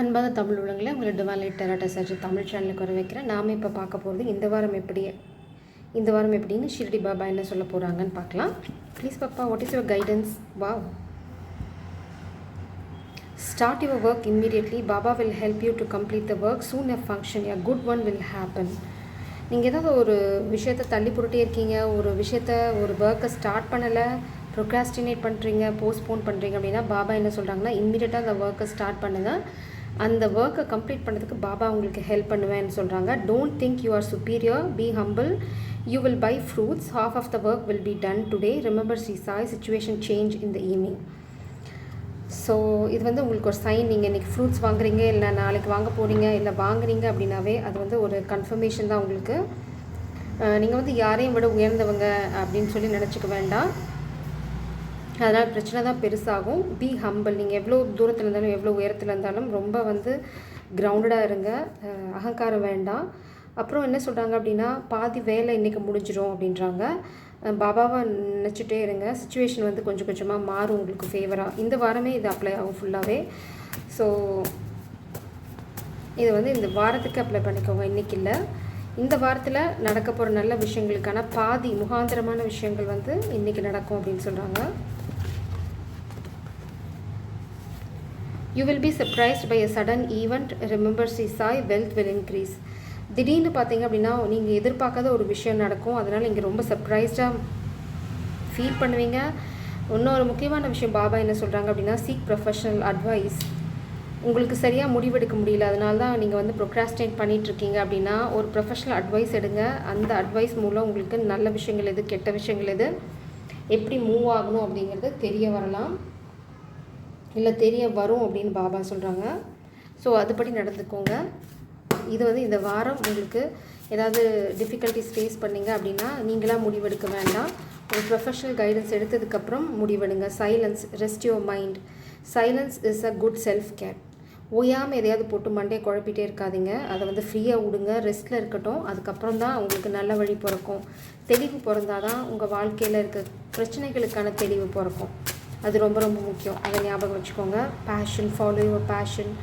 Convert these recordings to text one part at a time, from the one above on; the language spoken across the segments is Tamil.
அன்பான தமிழ் உள்ளங்களே, உங்களை டிவைன் லைட் டெராட்டா சர்ச் தமிழ் சேனலுக்கு வர வைக்கிறேன். நாம் இப்போ பார்க்க போகிறது இந்த வாரம் எப்படின்னு ஷிரடி பாபா என்ன சொல்ல போகிறாங்கன்னு பார்க்கலாம். ப்ளீஸ் பாப்பா, what is your guidance? Wow. Start your work immediately. Baba will help you to complete the work. Soon a function, a good one will happen. நீங்கள் ஏதாவது ஒரு விஷயத்தை தள்ளி போட்டுட்டே இருக்கீங்க, ஒரு ஒர்க்கை ஸ்டார்ட் பண்ணலை, ப்ரொக்ராஸ்டினேட் பண்ணுறீங்க, போஸ்ட்போன் பண்ணுறீங்க அப்படின்னா பாபா என்ன சொல்கிறாங்கன்னா, இம்மீடியட்டாக அந்த ஒர்க்கை ஸ்டார்ட் பண்ணுங்கள். அந்த ஒர்க்கை கம்ப்ளீட் பண்ணுறதுக்கு பாபா உங்களுக்கு ஹெல்ப் பண்ணுவேன்னு சொல்கிறாங்க. Don't think you are superior, B humble, you will buy fruits, half of the work will be done today. Remember Sri Sai, situation change in the evening. So இது உங்களுக்கு ஒரு சைன். நீங்கள் இன்றைக்கி ஃப்ரூட்ஸ் வாங்குறீங்க, இல்லை நாளைக்கு வாங்க போகிறீங்க, இல்லை வாங்குறீங்க அப்படின்னாவே அது ஒரு கன்ஃபர்மேஷன் தான் உங்களுக்கு. நீங்கள் யாரையும் விட உயர்ந்தவங்க அப்படின்னு சொல்லி நினச்சிக்க வேண்டாம். அதனால் பிரச்சனை தான் பெருசாகும். Be humble. நீங்கள் எவ்வளோ தூரத்தில் இருந்தாலும் எவ்வளோ உயரத்தில் இருந்தாலும் ரொம்ப கிரவுண்டடாக இருங்க, அகங்காரம் வேண்டாம். அப்புறம் என்ன சொல்கிறாங்க அப்படின்னா, பாதி வேலை இன்றைக்கி முடிஞ்சிடும் அப்படின்றாங்க. பாபாவை நினச்சிட்டே இருங்க. சுச்சுவேஷன் கொஞ்சம் கொஞ்சமாக மாறும் உங்களுக்கு ஃபேவராக. இந்த வாரமே இது அப்ளை ஆகும் ஃபுல்லாகவே. ஸோ இது இந்த வாரத்துக்கு அப்ளை பண்ணிக்கோங்க, இன்றைக்கி இல்லை. இந்த வாரத்தில் நடக்க போகிற நல்ல விஷயங்களுக்கான பாதி முகாந்திரமான விஷயங்கள் இன்றைக்கி நடக்கும் அப்படின்னு சொல்கிறாங்க. You will be surprised by a sudden event. Remember Sri Sai, wealth will increase. திடீர்னு பார்த்தீங்க அப்படின்னா நீங்கள் எதிர்பார்க்காத ஒரு விஷயம் நடக்கும். அதனால் நீங்கள் ரொம்ப சர்ப்ரைஸ்டாக ஃபீல் பண்ணுவீங்க. இன்னொரு முக்கியமான விஷயம் பாபா என்ன சொல்கிறாங்க அப்படின்னா, சீக் ப்ரொஃபஷனல் அட்வைஸ். உங்களுக்கு சரியாக முடிவெடுக்க முடியல, அதனால தான் நீங்கள் ப்ரொக்ராஸ்டினேட் பண்ணிகிட்ருக்கீங்க அப்படின்னா ஒரு ப்ரொஃபஷனல் அட்வைஸ் எடுங்க. அந்த அட்வைஸ் மூலம் உங்களுக்கு நல்ல விஷயங்கள் எது, கெட்ட விஷயங்கள் எது, எப்படி மூவ் ஆகணும் அப்படிங்கிறது தெரிய வரலாம், இல்லை தெரிய வரும் அப்படின்னு பாபா சொல்கிறாங்க. ஸோ அதுபடி நடந்துக்கோங்க. இது இந்த வாரம் உங்களுக்கு ஏதாவது டிஃபிகல்ட்டிஸ் ஃபேஸ் பண்ணிங்க அப்படின்னா நீங்களாக முடிவெடுக்க வேண்டாம். ஒரு ப்ரொஃபஷனல் கைடன்ஸ் எடுத்ததுக்கப்புறம் முடிவெடுங்க. Silence, rest your mind. Silence is a good self care. ஓயாமல் எதையாவது போட்டு மண்டே குழப்பிட்டே இருக்காதிங்க. அதை ஃப்ரீயாக விடுங்க, ரெஸ்ட்டில் இருக்கட்டும். அதுக்கப்புறம் தான் உங்களுக்கு நல்ல வழி பிறக்கும். தெளிவு பிறந்தால் தான் உங்கள் வாழ்க்கையில் இருக்க பிரச்சனைகளுக்கான தெளிவு பிறக்கும். அது ரொம்ப ரொம்ப முக்கியம். அதை ஞாபகம் வச்சுக்கோங்க. Passion, follow your passion.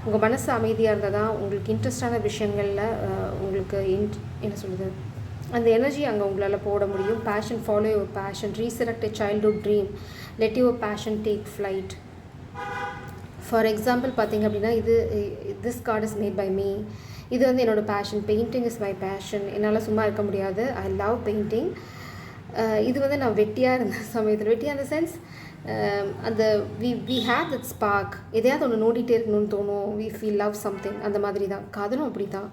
உங்கள் மனசு அமைதியாக இருந்தால் தான் உங்களுக்கு இன்ட்ரெஸ்டான விஷயங்களில் உங்களுக்கு என்ன சொல்கிறது, அந்த எனர்ஜி அங்கே உங்களால் போட முடியும். Passion, follow your passion. Reselect a childhood dream. Let your passion take flight. For example பார்த்தீங்க அப்படின்னா, this card is made by me. இது என்னோடய passion. Painting is my passion. என்னால் சும்மா இருக்க முடியாது. I love painting. இது நான் வெட்டியாக இருந்த சமயத்தில், வெட்டியாக இந்த சென்ஸ் அந்த வி ஹேவ் தட் ஸ்பார்க். எதையாவது ஒன்று நோண்டிகிட்டே இருக்கணும்னு தோணும். We feel love something. அந்த மாதிரி தான் காதலும் அப்படி தான்.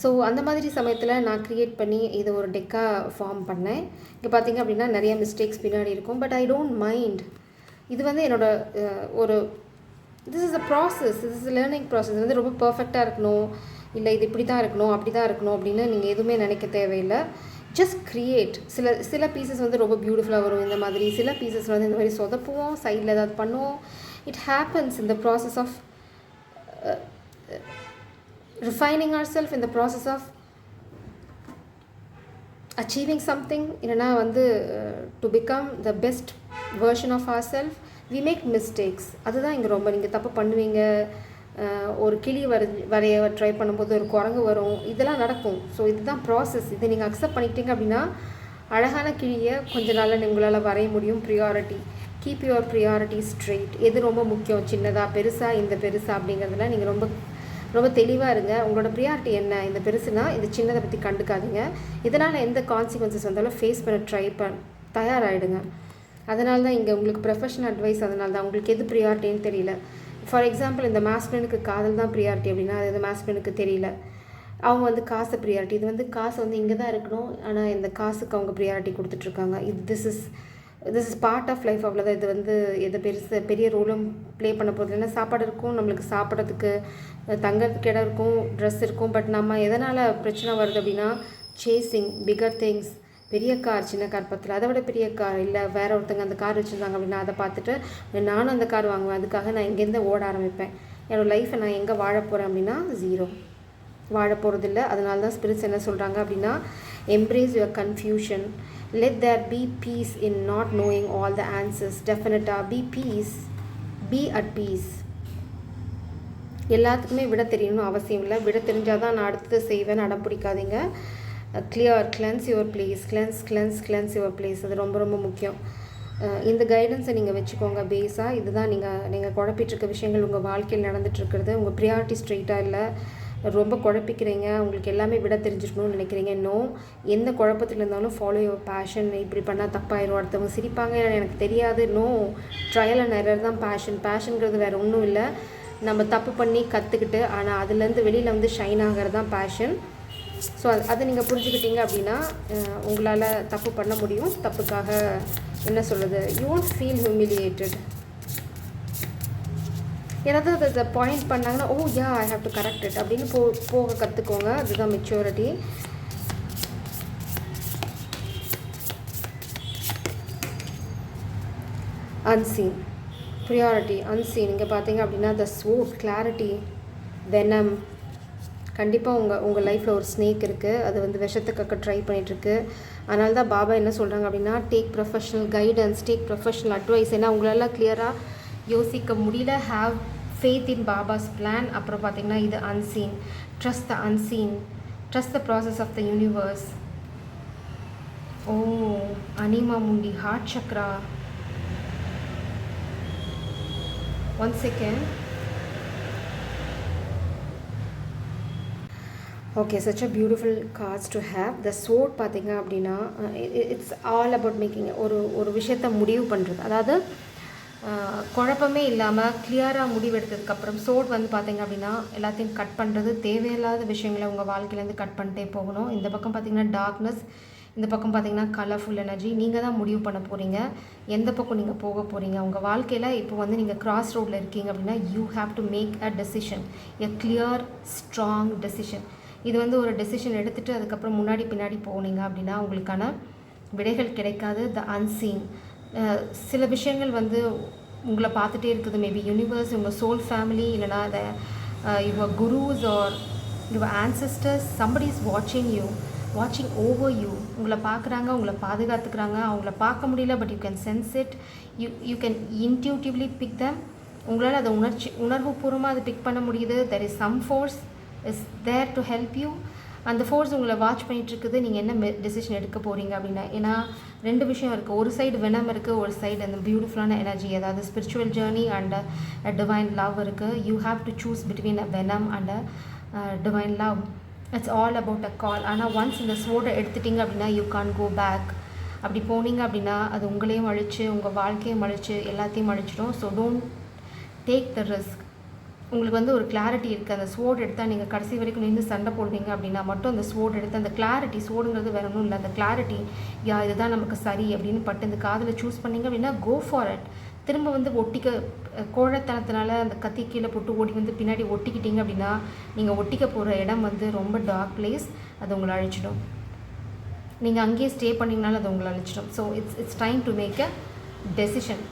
ஸோ அந்த மாதிரி சமயத்தில் நான் க்ரியேட் பண்ணி இதை ஒரு டெக்காக ஃபார்ம் பண்ணேன். இங்கே பார்த்திங்க அப்படின்னா நிறைய மிஸ்டேக்ஸ் பின்னாடி இருக்கும். But I don't mind. இது என்னோடய ஒரு this is a process. This is learning process. ரொம்ப பர்ஃபெக்டாக இருக்கணும், இல்லை இது இப்படி தான் இருக்கணும், அப்படி தான் இருக்கணும் அப்படின்னு நீங்கள் எதுவுமே நினைக்க தேவையில்லை. Just create. சில பீசஸ் ரொம்ப பியூட்டிஃபுல்லாக வரும். இந்த மாதிரி சில பீசஸ் இந்த மாதிரி சொதப்புவோம், சைடில் ஏதாவது பண்ணுவோம். It happens in the process of refining our self, in the process of achieving something. இல்லைனா to become the best version of our self we make mistakes. அதுதான் இங்கே ரொம்ப நீங்கள் தப்பு பண்ணுவீங்க. ஒரு கிளி வரைய ட்ரை பண்ணும்போது ஒரு குரங்கு வரும். இதெல்லாம் நடக்கும். ஸோ இதுதான் ப்ராசஸ். இதை நீங்கள் அக்செப்ட் பண்ணிக்கிட்டீங்க அப்படின்னா அழகான கிளியை கொஞ்ச நாளில் உங்களால் வரைய முடியும். Priority. Keep your priority straight. எது ரொம்ப முக்கியம், சின்னதாக பெருசாக, இந்த பெருசாக அப்படிங்கிறதுல நீங்கள் ரொம்ப ரொம்ப தெளிவாக இருங்க. உங்களோட ப்ரியாரிட்டி என்ன, இந்த பெருசுனா இந்த சின்னதை பற்றி கண்டுக்காதீங்க. இதனால் எந்த கான்சிக்வன்சஸ் வந்தாலும் ஃபேஸ் பண்ண தயாராகிடுங்க. அதனால தான் இங்கே உங்களுக்கு ப்ரொஃபஷனல் அட்வைஸ். அதனால தான் உங்களுக்கு எது ப்ரியாரிட்டின்னு தெரியல. ஃபார் எக்ஸாம்பிள், இந்த மாஸ்குலினுக்கு காதல் தான் ப்ரியாரிட்டி அப்படின்னா அது மாஸ்குலினுக்கு தெரியல. அவங்க காசை ப்ரியாரிட்டி. இது காசு இங்கே தான் இருக்கணும், ஆனால் இந்த காசுக்கு அவங்க ப்ரியாரிட்டி கொடுத்துட்ருக்காங்க. This is part of life. அவ்வளோதான். எது பெரிய ரோலும் ப்ளே பண்ண போகிறது இல்லைன்னா சாப்பாடு இருக்கும், நம்மளுக்கு சாப்பிட்றதுக்கு தங்கிறதுக்கு இடம் இருக்கும், ட்ரெஸ் இருக்கும். பட் நம்ம எதனால் பிரச்சனை வருது அப்படின்னா, சேசிங் பிகர் திங்ஸ். பெரிய கார், சின்ன கார் பத்தில், அதை விட பெரிய கார், இல்லை வேறு ஒருத்தங்க அந்த கார் வச்சுருந்தாங்க அப்படின்னா அதை பார்த்துட்டு நானும் அந்த கார் வாங்குவேன். அதுக்காக நான் இங்கேருந்து ஓட ஆரம்பிப்பேன். என்னோடய லைஃப்பை நான் எங்கே வாழ போகிறேன் அப்படின்னா ஜீரோ. வாழ போகிறதில்ல. அதனால தான் ஸ்பிரிட்ஸ் என்ன சொல்கிறாங்க அப்படின்னா, embrace your confusion. Let there be peace in not knowing all the answers. டெஃபினட்டாக பி அட் பீஸ். எல்லாத்துக்குமே விட தெரியணும்னு அவசியம் இல்லை. விட தெரிஞ்சால் தான் நான் அடுத்தது செய்வேன்னு அடம் பிடிக்காதீங்க. Cleanse your place, cleanse your place. அது ரொம்ப ரொம்ப முக்கியம். இந்த கைடன்ஸை நீங்கள் வச்சுக்கோங்க பேஸாக. இதுதான் நீங்கள் குழப்பிட்டுருக்க விஷயங்கள் உங்கள் வாழ்க்கையில் நடந்துகிட்ருக்கிறது. உங்கள் ப்ரியாரிட்டி ஸ்ட்ரெயிட்டாக இல்லை, ரொம்ப குழப்பிக்கிறீங்க, உங்களுக்கு எல்லாமே விட தெரிஞ்சிருக்கணும்னு நினைக்கிறீங்க. எந்த குழப்பத்தில் இருந்தாலும் ஃபாலோ யுவர் பேஷன். இப்படி பண்ணால் தப்பாயிரும், அடுத்தவங்க சிரிப்பாங்க, எனக்கு தெரியாது. ட்ரையல் அண்ட் எரர் தான் பேஷன்ங்கிறது வேறு ஒன்றும் இல்லை. நம்ம தப்பு பண்ணி கற்றுக்கிட்டு ஆனால் அதுலேருந்து வெளியில் வந்து ஷைன் ஆகிறது தான் பேஷன். ஸோ அதை நீங்கள் புரிஞ்சுக்கிட்டீங்க அப்படின்னா உங்களால் தப்பு பண்ண முடியும். தப்புக்காக என்ன சொல்கிறது, யூ ஒன்ட் ஃபீல் ஹியூமிலியேட்டட். ஏதாவது அதை பாயிண்ட் பண்ணாங்கன்னா I have to correct it அப்படின்னு போக கற்றுக்கோங்க. அதுதான் மெச்சூரிட்டி. Unseen priority, unseen. இங்கே பார்த்தீங்க அப்படின்னா த ஸ்வோர்ட், கிளாரிட்டி, வெனம். கண்டிப்பாக உங்கள் லைஃப்பில் ஒரு ஸ்னேக் இருக்குது, அது வந்து விஷத்துக்காக ட்ரை பண்ணிகிட்ருக்கு. அதனால தான் பாபா என்ன சொல்கிறாங்க அப்படின்னா, take professional guidance, take professional advice. ஏன்னா உங்களால் கிளியராக யோசிக்க முடியல. ஹாவ் ஃபேத் இன் பாபாஸ் பிளான். அப்புறம் பார்த்திங்கன்னா இது unseen. Trust the unseen, trust the process of the universe. அனிமா முண்டி, heart chakra. One second. Okay, such a beautiful cards to have. The sword பார்த்தீங்க அப்படின்னா இட்ஸ் ஆல் அபவுட் மேக்கிங் ஒரு விஷயத்தை முடிவு பண்ணுறது. அதாவது குழப்பமே இல்லாமல் கிளியராக முடிவெடுத்ததுக்கப்புறம் சோட் வந்து பார்த்தீங்க அப்படின்னா எல்லாத்தையும் கட் பண்ணுறது. தேவையில்லாத விஷயங்களை உங்கள் வாழ்க்கையிலேருந்து கட் பண்ணிட்டே போகணும். இந்த பக்கம் பார்த்திங்கன்னா டார்க்னஸ், இந்த பக்கம் பார்த்திங்கன்னா கலர்ஃபுல் எனர்ஜி. நீங்கள் தான் முடிவு பண்ண போகிறீங்க எந்த பக்கம் நீங்கள் போக போகிறீங்க. உங்கள் வாழ்க்கையில் இப்போ வந்து நீங்கள் கிராஸ் ரோடில் இருக்கீங்க அப்படின்னா you have to make a decision, a clear strong decision. இது வந்து ஒரு டெசிஷன் எடுத்துகிட்டு அதுக்கப்புறம் முன்னாடி பின்னாடி போனீங்க அப்படின்னா உங்களுக்கான விடைகள் கிடைக்காது. த அன்சீன், சில விஷயங்கள் வந்து உங்களை பார்த்துட்டே இருக்குது. மேபி யூனிவர்ஸ், உங்கள் சோல் ஃபேமிலி, இல்லைனா the your gurus or your ancestors. Somebody is வாட்சிங் ஓவர் யூ. உங்களை பார்க்குறாங்க, உங்களை பாதுகாத்துக்கிறாங்க. அவங்கள பார்க்க முடியல, but you can sense it. You can intuitively pick them. உங்களால் அதை உணர்வுபூர்வமாக அதை பிக் பண்ண முடியுது. There is some force is there to help you. அந்த ஃபோர்ஸ் உங்களை வாட்ச் பண்ணிகிட்ருக்குது. நீங்கள் என்ன டெசிஷன் எடுக்க போகிறீங்க அப்படின்னா. ஏன்னா ரெண்டு விஷயம் இருக்குது. ஒரு சைடு வெனம் இருக்குது, ஒரு சைடு அந்த பியூட்டிஃபுல்லான எனர்ஜி, அதாவது spiritual journey and a divine love இருக்குது. You have to choose between a venom and a divine love. It's all about a call. ஆனால் ஒன்ஸ் இந்த ஸ்வோர்டை எடுத்துட்டிங்க அப்படின்னா யூ கான் கோ பேக். அப்படி போனீங்க அப்படின்னா அது உங்களையும் அழிச்சு, உங்கள் வாழ்க்கையும் அழிச்சு, எல்லாத்தையும் அழிச்சிடும். So don't take the risk. உங்களுக்கு வந்து ஒரு கிளாரிட்டி இருக்குது. அந்த ஸ்வோர்டு எடுத்தால் நீங்கள் கடைசி வரைக்கும் நின்று சண்டை போடுவீங்க அப்படின்னா மட்டும் அந்த ஸ்வோர்டு எடுத்து, அந்த கிளாரிட்டி, ஸ்வோர்டுங்கிறது வேற ஒன்றும் இல்லை, அந்த கிளாரிட்டி, இதுதான் நமக்கு சரி அப்படின்னு பட்டு இந்த காதில் சூஸ் பண்ணிங்க அப்படின்னா கோ ஃபார் இட். திரும்ப வந்து கோழைத்தனத்தினால அந்த கத்தி கீழே போட்டு ஓடி வந்து பின்னாடி ஒட்டிக்கிட்டீங்க அப்படின்னா நீங்கள் ஒட்டிக்க போகிற இடம் வந்து ரொம்ப டார்க் பிளேஸ். அது உங்களை அழிச்சிடும். நீங்கள் அங்கேயே ஸ்டே பண்ணிங்கனாலும் அது உங்களை அழிச்சிடும். So it's time to make a decision.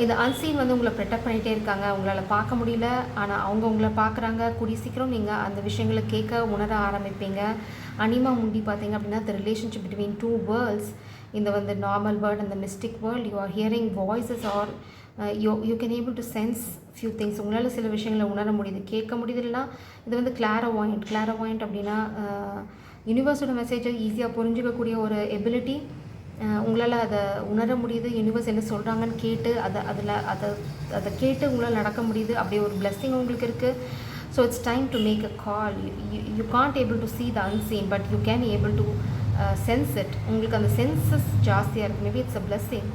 இந்த அன்சீன் வந்து உங்களை ப்ரொடெக்ட் பண்ணிகிட்டே இருக்காங்க. உங்களால் பார்க்க முடியல, ஆனால் அவங்க உங்களை பார்க்குறாங்க. கூடிய சீக்கிரம் நீங்கள் அந்த விஷயங்களை கேட்க உணர ஆரம்பிப்பீங்க. அனிமா முண்டி பார்த்தீங்க அப்படின்னா the relationship between two worlds. இந்த வந்து normal world and mystic world. You are hearing voices or you can able to sense few things. உங்களால் சில விஷயங்களை உணர முடியுது, கேட்க முடியுது. இல்லைனா இது வந்து கிளாரவாயிண்ட் அப்படின்னா யூனிவர்ஸோட மெசேஜை ஈஸியாக புரிஞ்சுக்கக்கூடிய ஒரு எபிலிட்டி. உங்களால் அதை உணர முடியுது. யூனிவர்ஸ் என்ன சொல்கிறாங்கன்னு கேட்டு அதை கேட்டு உங்களால் நடக்க முடியுது. அப்படியே ஒரு பிளெஸ்ஸிங் உங்களுக்கு இருக்குது. So it's time to make a call. You can't able to see the unseen, but you can able to sense it. உங்களுக்கு அந்த சென்சஸ் ஜாஸ்தியாக இருக்குது. Maybe it's a blessing.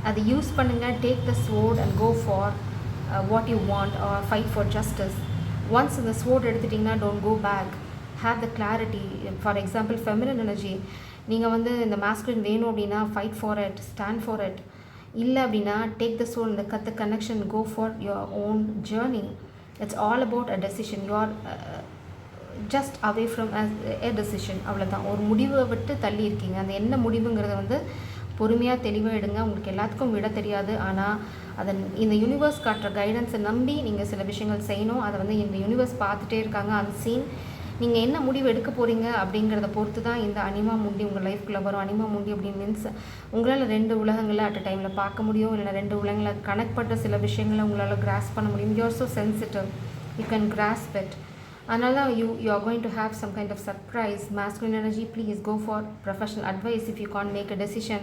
அதை யூஸ் பண்ணுங்கள். Take the sword and go for what you want or fight for justice. Once இந்த ஸ்வோர்ட் எடுத்துட்டிங்கன்னா don't go back. Have the clarity. For example feminine energy, நீங்கள் வந்து இந்த மாஸ்குலின் வேணும் அப்படின்னா fight for it, stand for it. இல்லை அப்படின்னா டேக் த சோல், இந்த connection, go for your own journey. It's all about a decision. You are just away from a decision. அவ்வளோதான். ஒரு முடிவை விட்டு தள்ளி இருக்கீங்க. அந்த என்ன முடிவுங்கிறத வந்து பொறுமையாக தெளிவாக எடுங்க. உங்களுக்கு எல்லாத்துக்கும் விட தெரியாது, ஆனால் அதை இந்த யூனிவர்ஸ் காட்டுற கைடன்ஸை நம்பி நீங்கள் சில விஷயங்கள் செய்யணும். அதை வந்து இந்த யூனிவர்ஸ் பார்த்துட்டே இருக்காங்க. அன்சீன். நீங்கள் என்ன முடிவு எடுக்க போகிறீங்க அப்படிங்கிறத பொறுத்து தான் இந்த அனிமா முண்டி உங்கள் லைஃப்குள்ளே வரும். அனிமா முண்டி அப்படின்னு மீன்ஸ் உங்களால் 2 உலகங்களை அட் அ டைமில் பார்க்க முடியும். இல்லைனா 2 உலகங்களை கனெக்ட் பண்ணுற சில விஷயங்களை உங்களால் கிராஸ் பண்ண முடியும். You are so sensitive. you can grasp it. அதனால you are going to have some kind of surprise. Masculine energy, please go for professional advice if you can't make a decision.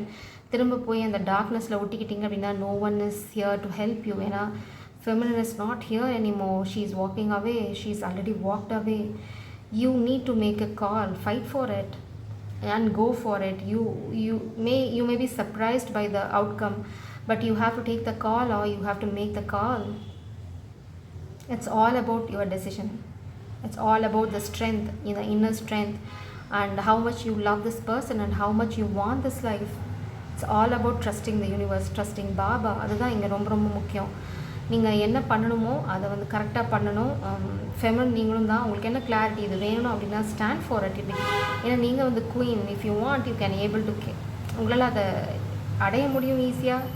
திரும்ப போய் அந்த டார்க்னஸில் ஒட்டிக்கிட்டீங்க அப்படின்னா no one is here to help you. ஏன்னா feminine is not here anymore. She is walking away. She is already walked away. You need to make a call, fight for it and go for it. You may be surprised by the outcome, but you have to take the call, or you have to make the call. It's all about your decision. It's all about the strength, the inner strength, and how much you love this person and how much you want this life. It's all about trusting the universe, trusting Baba. அதுதான் இங்கே ரொம்ப ரொம்ப முக்கியம். நீங்கள் என்ன பண்ணணுமோ அதை வந்து கரெக்டாக பண்ணணும். ஃபெமினின் நீங்களும் தான். உங்களுக்கு என்ன கிளாரிட்டி இது வேணும் அப்படின்னா ஸ்டாண்ட் ஃபார் இட். ஏன்னா நீங்கள் வந்து queen. If you want you can able to உங்களால் அதை அடைய முடியும் ஈஸியாக.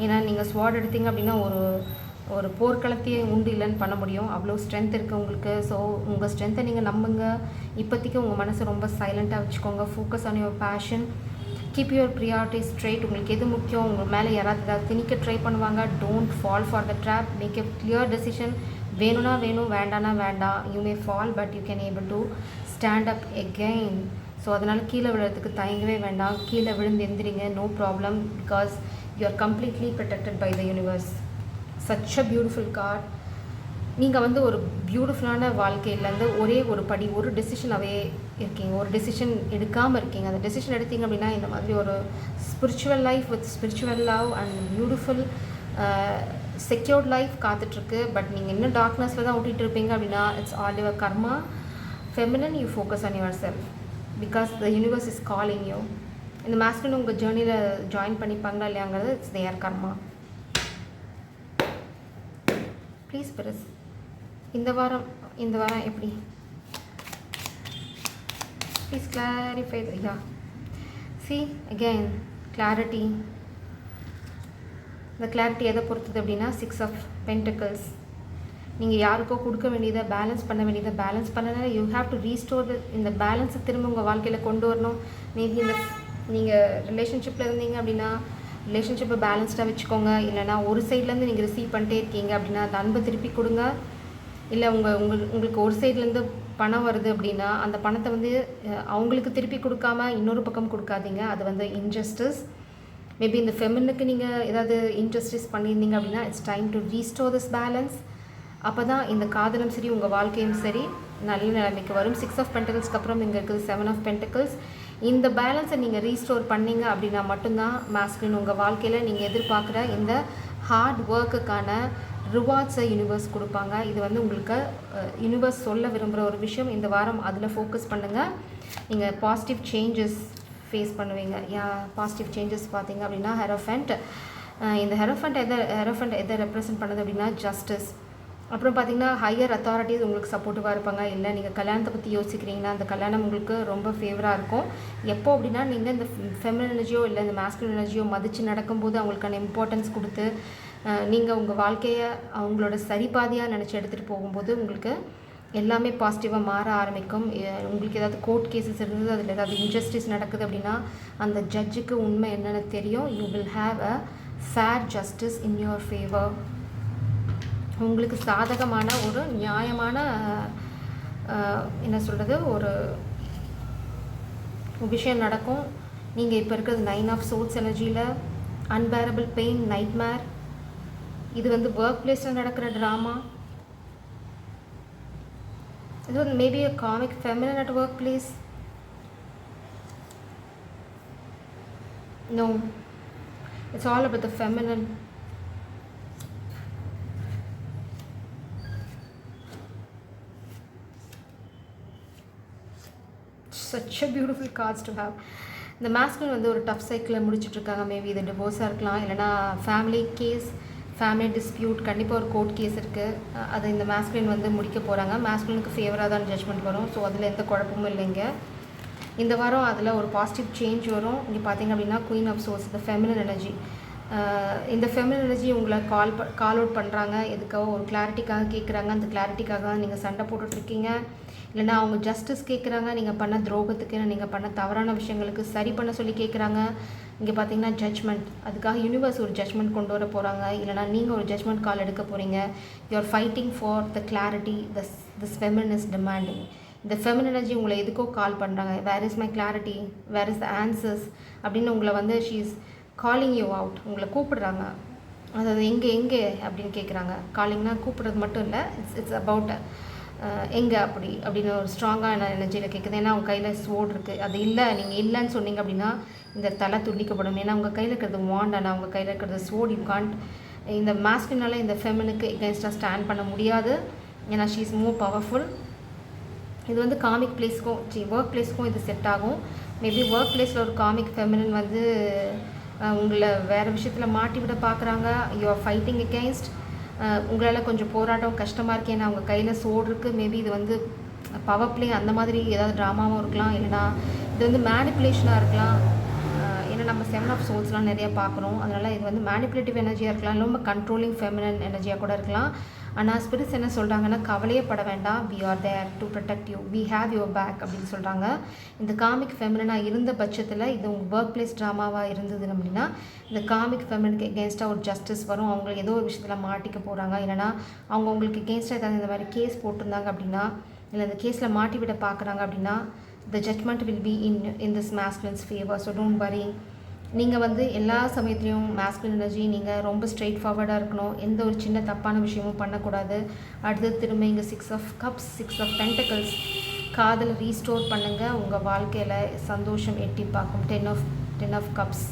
ஏன்னா நீங்கள் ஸ்வாட் எடுத்தீங்க அப்படின்னா ஒரு போர்க்களத்தையே உண்டு இல்லைன்னு பண்ண முடியும். அவ்வளோ ஸ்ட்ரென்த் இருக்குது உங்களுக்கு. ஸோ உங்கள் ஸ்ட்ரென்த்தை நீங்கள் நம்புங்க. இப்போதைக்கு உங்கள் மனசை ரொம்ப சைலண்ட்டாக வச்சுக்கோங்க. Focus on your fashion. Keep your priority straight. உங்களுக்கு எது முக்கியம், உங்கள் மேலே யாராவது ஏதாவது திணிக்க ட்ரை பண்ணுவாங்க. Don't fall for the trap. Make a clear decision. வேணும்னா வேணும், வேண்டானா வேண்டாம். You may fall but you can able to stand up again. So அதனால் கீழே விழுறதுக்கு தயங்கவே வேண்டாம். கீழே விழுந்து எந்திரிங்க, no problem. Because you are completely protected by the universe. Such a beautiful guard. நீங்கள் வந்து ஒரு பியூட்டிஃபுல்லான வாழ்க்கையிலேருந்து ஒரே ஒரு படி, ஒரு டெசிஷனாகவே இருக்கீங்க. ஒரு டெசிஷன் எடுக்காமல் இருக்கீங்க. அந்த டெசிஷன் எடுத்தீங்க அப்படின்னா இந்த மாதிரி ஒரு spiritual life with spiritual love and beautiful secured life காத்துட்ருக்கு. பட் நீங்கள் இன்னும் டார்க்னஸில் தான் ஓட்டிகிட்டு இருப்பீங்க அப்படின்னா it's all your karma. Feminine, you focus on your self because the universe is calling you. இந்த மாஸ்குலின் உங்கள் ஜேர்னியில் ஜாயின் பண்ணிப்பாங்களா இல்லையாங்கிறது இட்ஸ் தேர் கர்மா. ப்ளீஸ் பெருஸ். இந்த வாரம் எப்படி? Please clarify. Yeah C again clarity. இந்த கிளாரிட்டி எதை பொறுத்தது அப்படின்னா 6 of Pentacles. நீங்கள் யாருக்கோ கொடுக்க வேண்டியதை பேலன்ஸ் பண்ண வேண்டியதை பேலன்ஸ் பண்ணனால யூ ஹேவ் டு ரீஸ்டோர் இந்த பேலன்ஸை திரும்ப உங்கள் வாழ்க்கையில் கொண்டு வரணும். மேபி இந்த நீங்கள் ரிலேஷன்ஷிப்பில் இருந்தீங்க அப்படின்னா ரிலேஷன்ஷிப்பை பேலன்ஸ்டாக வச்சுக்கோங்க. இல்லைனா ஒரு சைட்லேருந்து நீங்கள் ரிசீவ் பண்ணிட்டே இருக்கீங்க அப்படின்னா அந்த அன்பை திருப்பி கொடுங்க. இல்லை உங்களுக்கு ஒரு சைட்லேருந்து பணம் வருது அப்படின்னா அந்த பணத்தை வந்து அவங்களுக்கு திருப்பி கொடுக்காம இன்னொரு பக்கம் கொடுக்காதீங்க. அது வந்து இன்ஜஸ்டிஸ். மேபி இந்த ஃபெமினுக்கு நீங்கள் ஏதாவது இன்ஜஸ்டிஸ் பண்ணியிருந்தீங்க அப்படின்னா it's time to restore this balance. அப்போ தான் இந்த காதலும் சரி உங்கள் வாழ்க்கையும் சரி நல்ல நிலைமைக்கு வரும். 6 of Pentaclesக்கு அப்புறம் இங்கே இருக்குது 7 of Pentacles. இந்த பேலன்ஸை நீங்கள் ரீஸ்டோர் பண்ணிங்க அப்படின்னா மட்டும்தான் மாஸ்குலின் உங்கள் வாழ்க்கையில் நீங்கள் எதிர்பார்க்குற இந்த ஹார்ட் ஒர்க்குக்கான ரிவார்ட்ஸை யூனிவர்ஸ் கொடுப்பாங்க. இது வந்து உங்களுக்கு யூனிவர்ஸ் சொல்ல விரும்புகிற ஒரு விஷயம். இந்த வாரம் அதில் ஃபோக்கஸ் பண்ணுங்கள். நீங்கள் பாசிட்டிவ் சேஞ்சஸ் ஃபேஸ் பண்ணுவீங்க. பாசிட்டிவ் சேஞ்சஸ் பார்த்தீங்க அப்படின்னா ஹெரோஃபண்ட். இந்த ஹெரோஃபண்ட் எதை ரெப்ரசன்ட் பண்ணுது அப்படின்னா ஜஸ்டிஸ். அப்புறம் பார்த்திங்கன்னா ஹையர் அத்தாரிட்டிஸ் உங்களுக்கு சப்போர்ட்டிவாக இருப்பாங்க. இல்லை நீங்கள் கல்யாணத்தை பற்றி யோசிக்கிறீங்கன்னா அந்த கல்யாணம் உங்களுக்கு ரொம்ப ஃபேவராக இருக்கும். எப்போ அப்படின்னா நீங்கள் இந்த ஃபெமினின் எனர்ஜியோ இல்லை இந்த மாஸ்குலின் எனர்ஜியோ மதித்து நடக்கும்போது அவங்களுக்கான இம்பார்ட்டன்ஸ் கொடுத்து நீங்கள் உங்கள் வாழ்க்கையை அவங்களோட சரிபாதியாக நினச்சி எடுத்துகிட்டு போகும்போது உங்களுக்கு எல்லாமே பாசிட்டிவாக மாற ஆரம்பிக்கும். உங்களுக்கு ஏதாவது கோர்ட் கேசஸ் இருந்தது, அதில் ஏதாவது இன்ஜஸ்டிஸ் நடக்குது அப்படின்னா அந்த ஜட்ஜுக்கு உண்மை என்னென்னு தெரியும். You will have a fair justice in your favour. உங்களுக்கு சாதகமான ஒரு நியாயமான என்ன சொல்கிறது ஒரு விஷயம் நடக்கும். நீங்கள் இப்போ இருக்கிறது 9 of Swords எனர்ஜியில் அன்பேரபிள் பெயின், நைட்மேர். இது வந்து ஒர்க் பிளேஸில் நடக்கிற ட்ராமா. இது வந்து maybe a comic feminine at workplace. No, it's all about the feminine. Such a beautiful cards to have. இந்த மாஸ்குலின் வந்து ஒரு டஃப் சைக்கிளில் முடிச்சுட்ருக்காங்க. மேபி இது டிவோர்ஸாக இருக்கலாம், இல்லைனா ஃபேமிலி கேஸ், ஃபேமிலி டிஸ்பியூட், கண்டிப்பாக ஒரு கோர்ட் கேஸ் இருக்குது. அது இந்த மாஸ்குலின் வந்து முடிக்க போகிறாங்க. மாஸ்குலினுக்கு ஃபேவராக தான் ஜட்ஜ்மெண்ட் வரும். ஸோ அதில் எந்த குழப்பமும் இல்லைங்க. இந்த வாரம் அதில் ஒரு பாசிட்டிவ் சேஞ்ச் வரும். இங்கே பார்த்தீங்க அப்படின்னா குயின் ஆஃப் சோர்ஸ், இந்த ஃபெமினின் எனர்ஜி. இந்த ஃபெமினின் எனர்ஜி உங்களை கால் அவுட் பண்ணுறாங்க, எதுக்காக ஒரு கிளாரிட்டிக்காக கேட்குறாங்க. அந்த கிளாரிட்டிக்காக நீங்கள் சண்டை போட்டுட்ருக்கீங்க. இல்லைனா அவங்க ஜஸ்டிஸ் கேட்குறாங்க, நீங்கள் பண்ண துரோகத்துக்கு, நீங்கள் பண்ண தவறான விஷயங்களுக்கு சரி பண்ண சொல்லி கேட்குறாங்க. இங்கே பார்த்தீங்கன்னா ஜட்ஜ்மெண்ட், அதுக்காக யூனிவர்ஸ் ஒரு ஜட்ஜ்மெண்ட் கொண்டு வர போகிறாங்க. இல்லைனா நீங்கள் ஒரு ஜட்ஜ்மெண்ட் கால் எடுக்க போகிறீங்க. You are fighting for the clarity this feminine is demanding. இந்த ஃபெமினின் எனர்ஜி உங்களை எதுக்கோ கால் பண்ணுறாங்க. Where is my clarity, where is the answers அப்படின்னு உங்களை வந்து she is calling you out. உங்களை கூப்பிடுறாங்க. அதாவது எங்கே அப்படின்னு கேட்குறாங்க. காலிங்னா கூப்பிடுறது மட்டும் இல்லை, இட்ஸ் அபவுட் எங்கே அப்படின்னு ஒரு ஸ்ட்ராங்கான எனர்ஜியில் கேட்குது. ஏன்னா அவங்க கையில் ஸ்வோர்ட் இருக்குது. அது இல்லை, நீங்கள் இல்லைன்னு சொன்னீங்க அப்படின்னா இந்த தலை துண்டிக்கப்படும். ஏன்னா உங்கள் கையில் இருக்கிறது வாண்ட், ஆனால் அவங்க கையில் இருக்கிறது ஸ்வோர்ட். யூ காண்ட், இந்த மாஸ்கினால இந்த ஃபெமினுக்கு எகென்ஸ்டாக ஸ்டாண்ட் பண்ண முடியாது. ஏன்னா ஷீ இஸ் மோர் பவர்ஃபுல். இது வந்து காமிக் பிளேஸ்க்கும் ஒர்க் பிளேஸ்க்கும் இது செட் ஆகும். மேபி ஒர்க் பிளேஸில் ஒரு காமிக் ஃபெமினின் வந்து உங்களை வேறு விஷயத்தில் மாட்டி விட பார்க்குறாங்க. You are fighting against. உங்களால் கொஞ்சம் போராட்டம் கஷ்டமாக இருக்குது. ஏன்னா அவங்க கையில் சோடு இருக்குது. மேபி இது வந்து பவர் பிளே அந்த மாதிரி ஏதாவது ட்ராமாவும் இருக்கலாம். இல்லைனா இது வந்து மேனிப்புலேஷனாக இருக்கலாம். ஏன்னா நம்ம 7 ஆஃப் சோல்ஸ்லாம் நிறையா பார்க்குறோம். அதனால் இது வந்து மேனிப்புலேட்டிவ் எனர்ஜியாக இருக்கலாம், ரொம்ப கண்ட்ரோலிங் ஃபெமினின் எனர்ஜியாக கூட இருக்கலாம். ஆனால் ஸ்பிரிட்ஸ் என்ன சொல்கிறாங்கன்னா, கவலையே பட வேண்டாம், we are there to protect you, we have your back அப்படின்னு சொல்கிறாங்க. இந்த காமிக் ஃபெமினாக இருந்த பட்சத்தில் இது உங்கள் ஒர்க் பிளேஸ் ட்ராமாவாக இருந்தது அப்படின்னா இந்த காமிக் ஃபெமினுக்கு எகென்ஸ்டாக ஒரு ஜஸ்டிஸ் வரும். அவங்களுக்கு ஏதோ ஒரு விஷயத்தில் மாட்டிக்க போகிறாங்க. இல்லைனா அவங்க உங்களுக்கு எகென்ஸ்டாக ஏதாவது இந்த மாதிரி கேஸ் போட்டிருந்தாங்க அப்படின்னா, இல்லை இந்த கேஸில் மாட்டி விட பார்க்குறாங்க அப்படின்னா the judgment will be in this masculine's favor. So don't worry. நீங்கள் வந்து எல்லா சமயத்துலேயும் மேஸ்குலின் எனர்ஜி நீங்கள் ரொம்ப ஸ்ட்ரெயிட் ஃபார்வர்டாக இருக்கணும். எந்த ஒரு சின்ன தப்பான விஷயமும் பண்ணக்கூடாது. அடுத்து திரும்ப இங்கே 6 ஆஃப் கப்ஸ், 6 ஆஃப் பென்டக்கிள்ஸ், காதலை ரீஸ்டோர் பண்ணுங்கள். உங்கள் வாழ்க்கையில் சந்தோஷம் எட்டி பார்க்கும். 10 ஆஃப் கப்ஸ்,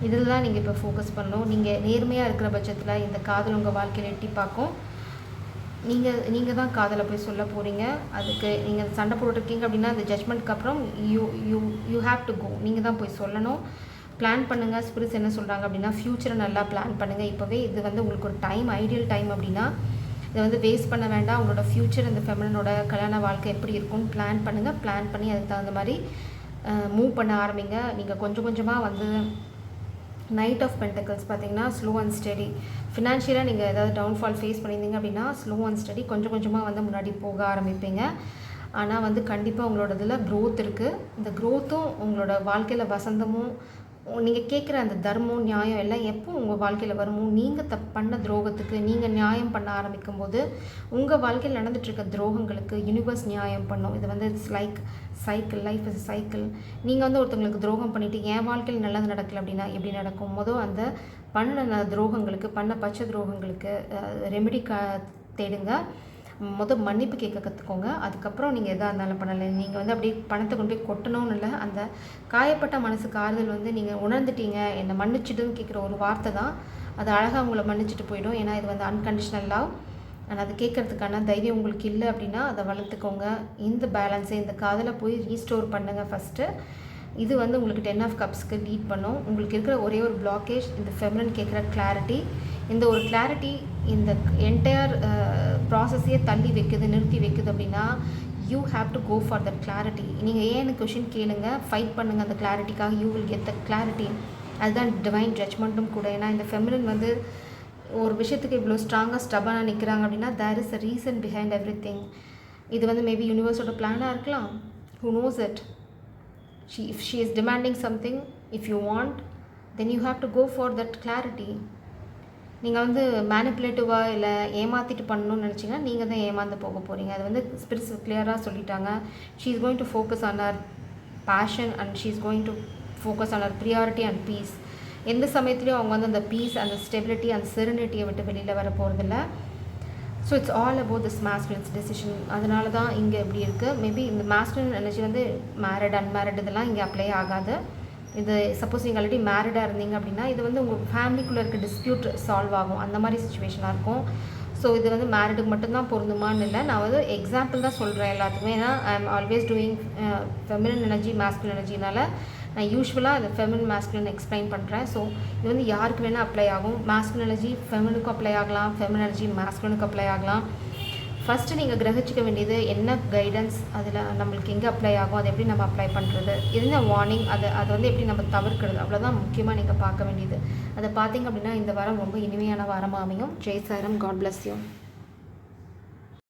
இதில் தான் நீங்கள் இப்போ ஃபோக்கஸ் பண்ணணும். நீங்கள் நேர்மையாக இருக்கிற பட்சத்தில் இந்த காதல் உங்கள் வாழ்க்கையில் எட்டி பார்க்கும். நீங்கள் தான் காதலை போய் சொல்ல போகிறீங்க. அதுக்கு நீங்கள் சண்டை போட்டுருக்கீங்க அப்படின்னா அந்த ஜட்ஜ்மெண்ட்க்கு அப்புறம் யூ ஹேவ் டு கோ. நீங்கள் தான் போய் சொல்லணும். பிளான் பண்ணுங்கள். ஸ்பிரிட்ஸ் என்ன சொல்கிறாங்க அப்படின்னா, ஃப்யூச்சரை நல்லா பிளான் பண்ணுங்கள். இப்போவே இது வந்து உங்களுக்கு ஒரு டைம், ஐடியல் டைம் அப்படின்னா இதை வந்து வேஸ்ட் பண்ண வேண்டாம். உங்களோட ஃப்யூச்சர், இந்த ஃபெமினனோட கல்யாண வாழ்க்கை எப்படி இருக்கும்னு பிளான் பண்ணுங்கள். பிளான் பண்ணி அதுக்கு தகுந்த மாதிரி மூவ் பண்ண ஆரம்பிங்க. நீங்கள் கொஞ்சம் கொஞ்சமாக வந்து நைட் ஆஃப் பென்டக்கிள்ஸ் பார்த்தீங்கன்னா ஸ்லோ அண்ட் ஸ்டடி. ஃபினான்ஷியலாக நீங்கள் ஏதாவது டவுன்ஃபால் ஃபேஸ் பண்ணியிருந்தீங்க அப்படின்னா ஸ்லோ அண்ட் ஸ்டடி கொஞ்சம் கொஞ்சமாக வந்து முன்னாடி போக ஆரம்பிப்பீங்க. ஆனால் வந்து கண்டிப்பாக உங்களோட இதில் க்ரோத் இருக்குது. இந்த க்ரோத்தும் உங்களோட வாழ்க்கையில் வசந்தமும் நீங்கள் கேட்குற அந்த தர்மம், நியாயம் எல்லாம் எப்போ உங்கள் வாழ்க்கையில் வருமோ, நீங்கள் பண்ண துரோகத்துக்கு நீங்கள் நியாயம் பண்ண ஆரம்பிக்கும் போது உங்கள் வாழ்க்கையில் நடந்துகிட்ருக்க துரோகங்களுக்கு யூனிவர்ஸ் நியாயம் பண்ணும். இது வந்து it's like cycle, life is cycle. நீங்கள் வந்து ஒருத்தவங்களுக்கு துரோகம் பண்ணிவிட்டு என் வாழ்க்கையில் நல்லது நடக்கலை அப்படின்னா எப்படி நடக்கும்? அந்த பண்ண துரோகங்களுக்கு, பண்ண பச்சை துரோகங்களுக்கு ரெமெடி தேடுங்க. மன்னிப்பு கேட்க கற்றுக்கோங்க. அதுக்கப்புறம் நீங்கள் எதாக இருந்தாலும் பண்ணலை. நீங்கள் வந்து அப்படியே பணத்தை கொண்டு போய் கொட்டணும்னு இல்லை. அந்த காயப்பட்ட மனசுக்கு ஆறுதல் வந்து நீங்கள் உணர்ந்துட்டீங்க, என்னை மன்னிச்சிட்டுன்னு கேட்குற ஒரு வார்த்தை தான் அது அழகாக உங்களை மன்னிச்சிட்டு போயிடும். ஏன்னா இது வந்து அன்கண்டிஷனல் லவ். ஆனால் அது கேட்குறதுக்கான தைரியம் உங்களுக்கு இல்லை அப்படின்னா அதை வளர்த்துக்கோங்க. இந்த பேலன்ஸை, இந்த காதலை போய் ரீஸ்டோர் பண்ணுங்கள் ஃபஸ்ட்டு. இது வந்து உங்களுக்கு 10 ஆஃப் கப்ஸ்க்கு லீட் பண்ணும். உங்களுக்கு இருக்கிற ஒரே ஒரு பிளாக்கேஜ் இந்த ஃபெமினின் கேட்குற கிளாரிட்டி. இந்த ஒரு கிளாரிட்டி இந்த என்டையர் ப்ராசஸையே தள்ளி வைக்குது, நிறுத்தி வைக்குது அப்படின்னா you have to go for that clarity. நீங்கள் ஏன்னு கொஷின் கேளுங்க, ஃபைட் பண்ணுங்கள் அந்த கிளாரிட்டிக்காக. You will get the clarity. அதுதான் டிவைன் ஜட்ஜ்மெண்ட்டும் கூட. ஏன்னா இந்த ஃபெமினின் வந்து ஒரு விஷயத்துக்கு இவ்வளோ ஸ்ட்ராங்காக ஸ்டபனாக நிற்கிறாங்க அப்படின்னா there is a reason behind everything. இது வந்து மேபி யூனிவர்ஸோட பிளானாக இருக்கலாம். Who knows it? If she is demanding something, if you want, then you have to go for that clarity. நீங்கள் வந்து மேனிப்புலேட்டிவாக இல்லை ஏமாற்றிட்டு பண்ணணும்னு நினச்சிங்கன்னா நீங்கள் தான் ஏமாந்து போக போகிறீங்க. அது வந்து ஸ்பிரிட்ஸ் கிளியராக சொல்லிட்டாங்க. She is going to focus on her passion and she is going to focus on her priority and peace. எந்த சமயத்துலையும் அவங்க வந்து அந்த பீஸ், அந்த ஸ்டெபிலிட்டி, அந்த செரனிட்டியை விட்டு வெளியில் வர போகிறதில்ல. So it's all about this masculine's decision. அதனால தான் இங்கே எப்படி இருக்குது. மேபி இந்த மேஸ்குலின் எனர்ஜி வந்து மேரிட், அன்மேரிட் இதெல்லாம் இங்கே அப்ளை ஆகாது. இது சப்போஸ் நீங்கள் ஆல்ரெடி மேரிடாக இருந்தீங்க அப்படின்னா இது வந்து உங்கள் ஃபேமிலிக்குள்ளே இருக்க டிஸ்பியூட் சால்வ் ஆகும், அந்த மாதிரி சுச்சுவேஷனாக இருக்கும். ஸோ இது வந்து மேரிடுக்கு மட்டும்தான் பொருந்துமான்னு இல்லை, நான் வந்து எக்ஸாம்பிள் தான் சொல்கிறேன் எல்லாத்துக்குமே. ஏன்னா I am always doing feminine energy, masculine எனர்ஜினால நான் யூஸ்வலாக அதை ஃபெமினின் மேஸ்குலின் எக்ஸ்பிளைன் பண்ணுறேன். ஸோ இது வந்து யாருக்கு வேணால் அப்ளை ஆகும். மேஸ்குலின் எனர்ஜி ஃபெமினுக்கும் அப்ளை ஆகலாம், ஃபெமினின் எனர்ஜி மேஸ்குலினுக்கு அப்ளை ஆகலாம். ஃபஸ்ட்டு நீங்கள் கிரகிச்சிக்க வேண்டியது என்ன கைடன்ஸ், அதில் நம்மளுக்கு எங்கே அப்ளை ஆகும், அதை எப்படி நம்ம அப்ளை பண்ணுறது, என்ன வார்னிங், அதை வந்து எப்படி நம்ம தவிர்க்கிறது, அவ்வளோதான் முக்கியமாக நீங்கள் பார்க்க வேண்டியது. அதை பார்த்தீங்க அப்படின்னா இந்த வாரம் ரொம்ப இனிமையான வாரமாக அமையும். ஜெய் சாய்ராம். God bless you.